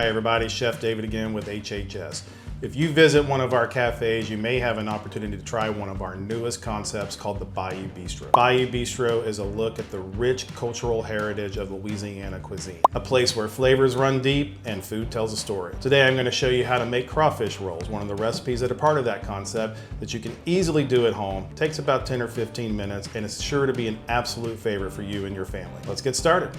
Hi everybody, Chef David again with HHS. If you visit one of our cafes, you may have an opportunity to try one of our newest concepts called the Bayou Bistro. Bayou Bistro is a look at the rich cultural heritage of Louisiana cuisine. A place where flavors run deep and food tells a story. Today I'm going to show you how to make crawfish rolls, one of the recipes that are part of that concept that you can easily do at home. It takes about 10 or 15 minutes and it's sure to be an absolute favorite for you and your family. Let's get started.